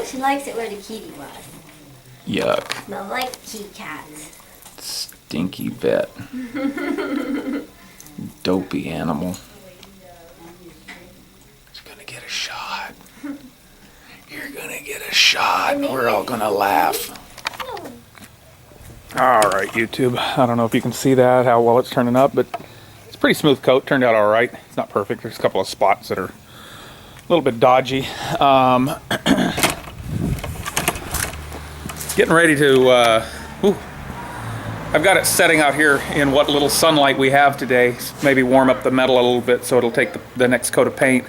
She likes it where the kitty was. Yuck. Smells like kitty cats. Stinky vet. Dopey animal. He's gonna get a shot. You're gonna get a shot. We're all gonna laugh. Alright, YouTube. I don't know if you can see that, how well it's turning up, but it's a pretty smooth coat. Turned out alright. It's not perfect. There's a couple of spots that are a little bit dodgy. Getting ready to, I've got it setting out here in what little sunlight we have today. Maybe warm up the metal a little bit so it'll take the next coat of paint.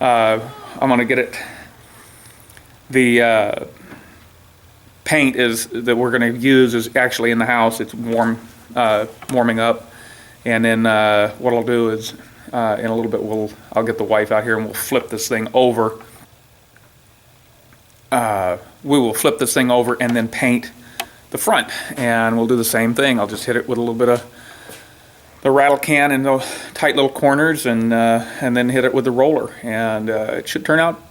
I'm going to get it, the paint that we're going to use is actually in the house. It's warming up. And then what I'll do is in a little bit I'll get the wife out here and we'll flip this thing over. We will flip this thing over and then paint the front, and we'll do the same thing. I'll just hit it with a little bit of the rattle can in the tight little corners, and then hit it with the roller, and it should turn out,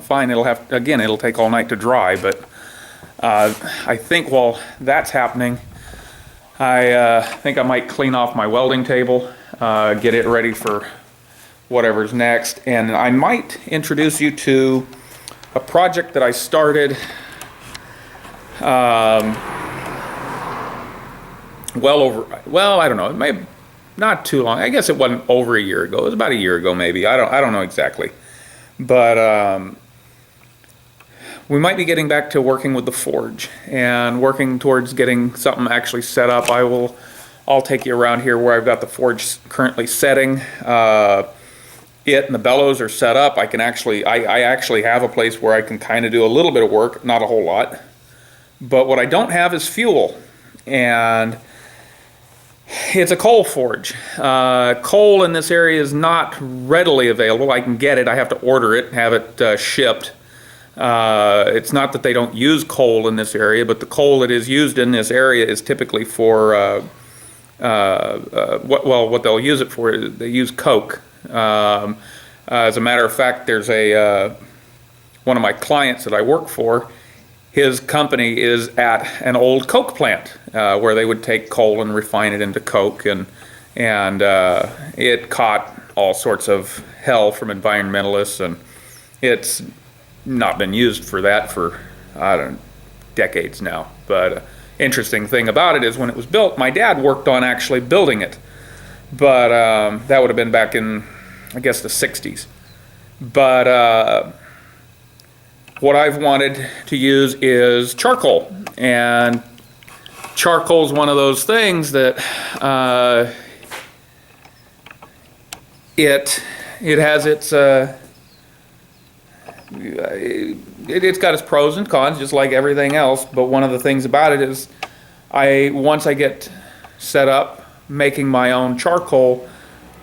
fine. It'll take all night to dry, but I think while that's happening, I think I might clean off my welding table, get it ready for whatever's next, and I might introduce you to a project that I started I don't know, it may not too long. I guess it wasn't over a year ago. It was about a year ago, maybe. I don't know exactly. But we might be getting back to working with the forge and working towards getting something actually set up. I'll take you around here where I've got the forge currently setting. It and the bellows are set up. I actually have a place where I can kind of do a little bit of work, not a whole lot. But what I don't have is fuel, and it's a coal forge. Coal in this area is not readily available. I can get it. I have to order it, have it shipped. It's not that they don't use coal in this area, but the coal that is used in this area is typically for what they'll use it for is they use coke. As a matter of fact, there's one of my clients that I work for. His company is at an old coke plant where they would take coal and refine it into coke, and it caught all sorts of hell from environmentalists, and it's not been used for that for decades now. But interesting thing about it is when it was built, my dad worked on actually building it, but that would have been back in, I guess, the 60s. But what I've wanted to use is charcoal, and charcoal is one of those things that it has its it's got its pros and cons, just like everything else. But one of the things about it is, once I get set up making my own charcoal,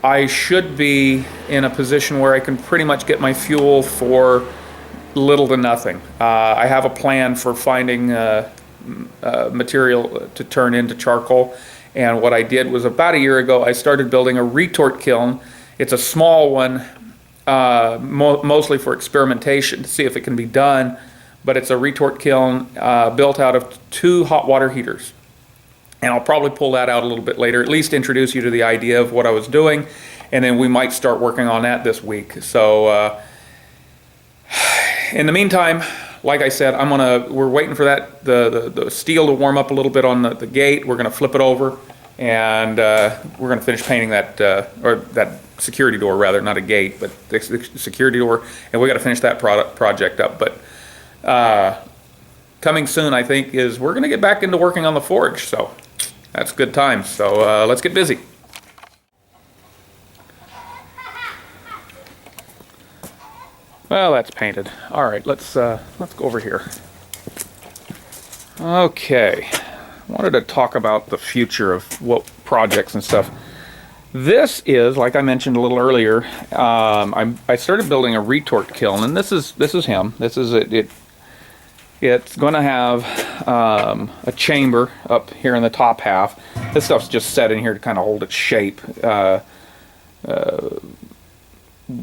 I should be in a position where I can pretty much get my fuel for little to nothing. I have a plan for finding material to turn into charcoal, and what I did was about a year ago I started building a retort kiln. It's a small one, mostly for experimentation to see if it can be done, but it's a retort kiln built out of 2 hot water heaters. And I'll probably pull that out a little bit later, at least introduce you to the idea of what I was doing, and then we might start working on that this week. So in the meantime, like I said, we're waiting for that the steel to warm up a little bit on the gate. We're gonna flip it over, and we're gonna finish painting that or that security door, rather, not a gate, but the security door, and we got to finish that project up. But coming soon, I think, is we're gonna get back into working on the forge. So that's good times. So let's get busy. Well, that's painted. All right, let's go over here. Okay, I wanted to talk about the future of what projects and stuff. This is, like I mentioned a little earlier, I started building a retort kiln, and this is him. This is it. It's going to have a chamber up here in the top half. This stuff's just set in here to kind of hold its shape,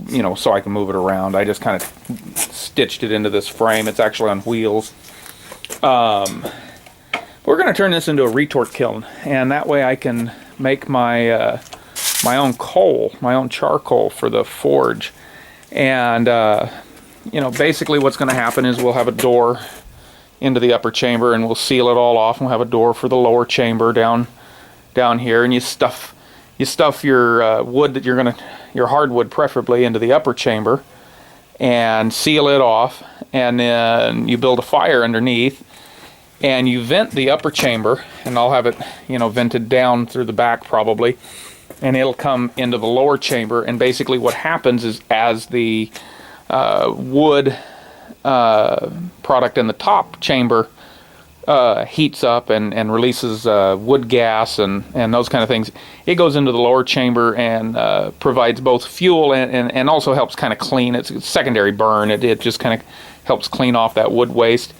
you know, so I can move it around. I just kind of stitched it into this frame. It's actually on wheels. We're going to turn this into a retort kiln, and that way I can make my my own coal, my own charcoal for the forge. And you know, basically what's going to happen is we'll have a door into the upper chamber, and we'll seal it all off, and we'll have a door for the lower chamber down here, and you stuff your wood that your hardwood preferably, into the upper chamber and seal it off, and then you build a fire underneath, and you vent the upper chamber, and I'll have it, you know, vented down through the back probably, and it'll come into the lower chamber. And basically what happens is, as the wood product in the top chamber heats up and releases wood gas and those kind of things, it goes into the lower chamber and provides both fuel and also helps kind of clean. It's a secondary burn. It just kind of helps clean off that wood waste,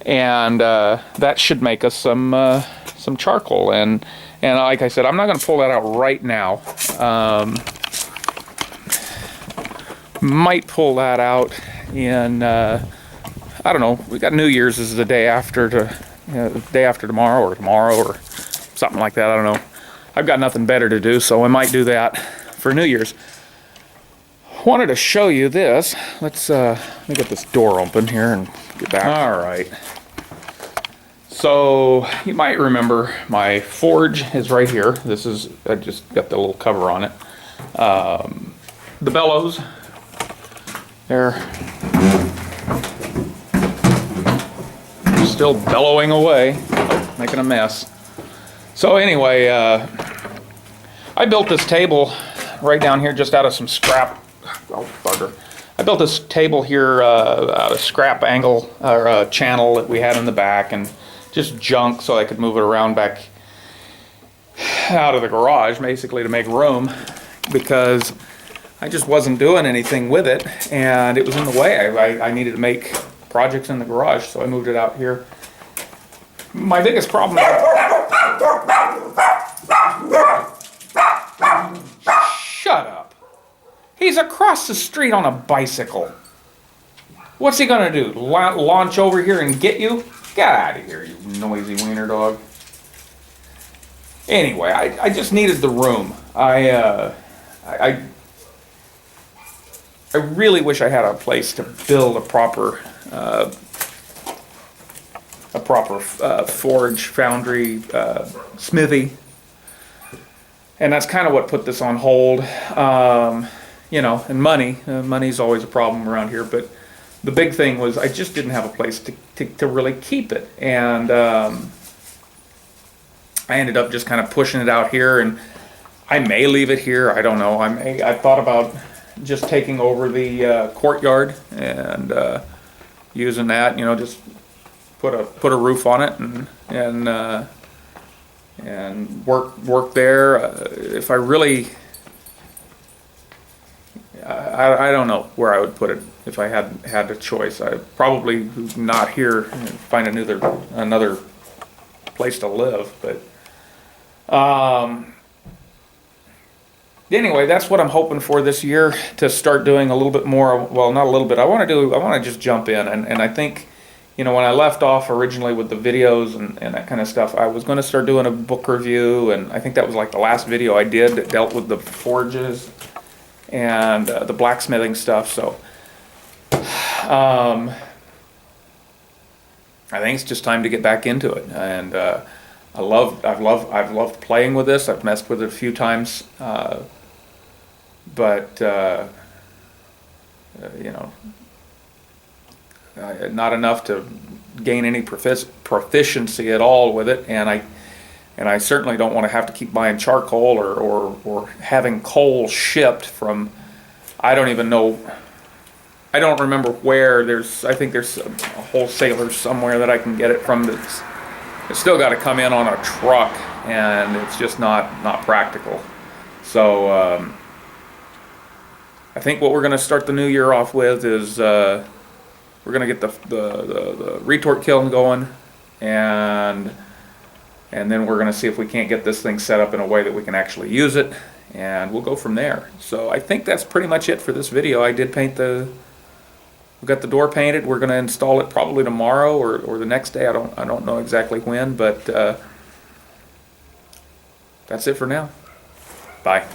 and that should make us some charcoal. And like I said, I'm not going to pull that out right now. Might pull that out in I don't know. We got New Year's is the day after the day after tomorrow or something like that. I don't know. I've got nothing better to do, so I might do that for New Year's. Wanted to show you this. Let me get this door open here and get back. All right. So you might remember my forge is right here. This is, I just got the little cover on it. The bellows. They're still bellowing away, making a mess. So anyway, I built this table right down here just out of some scrap. Oh, bugger. I built this table here out of scrap angle or channel that we had in the back, and just junk, so I could move it around back out of the garage basically to make room, because I just wasn't doing anything with it and it was in the way. I needed to make projects in the garage, so I moved it out here. My biggest problem... Shut up. He's across the street on a bicycle. What's he gonna do? Launch over here and get you? Get out of here, you noisy wiener dog. Anyway, I just needed the room. I really wish I had a place to build a proper forge, foundry, smithy, and that's kind of what put this on hold. You know, and money's always a problem around here, but the big thing was I just didn't have a place to really keep it, and I ended up just kind of pushing it out here, and I may leave it here. I don't know. I thought about just taking over the courtyard and using that, you know, just put a roof on it and work there. If I really, I don't know where I would put it if I had a choice. I'd probably not here and find another place to live, but anyway, that's what I'm hoping for this year, to start doing a little bit more. Well, not a little bit. I want to just jump in, and I think, you know, when I left off originally with the videos and that kind of stuff, I was going to start doing a book review, and I think that was like the last video I did that dealt with the forges and the blacksmithing stuff. So I think it's just time to get back into it, and I've loved playing with this. I've messed with it a few times, but you know, not enough to gain any proficiency at all with it, and I certainly don't want to have to keep buying charcoal or having coal shipped from, I don't even know, I don't remember where. I think there's a wholesaler somewhere that I can get it from. It's still got to come in on a truck, and it's just not practical. So I think what we're going to start the new year off with is we're going to get the retort kiln going, and then we're going to see if we can't get this thing set up in a way that we can actually use it, and we'll go from there. So I think that's pretty much it for this video. I did paint the we got the door painted. We're going to install it probably tomorrow or the next day. I don't know exactly when, but that's it for now. Bye.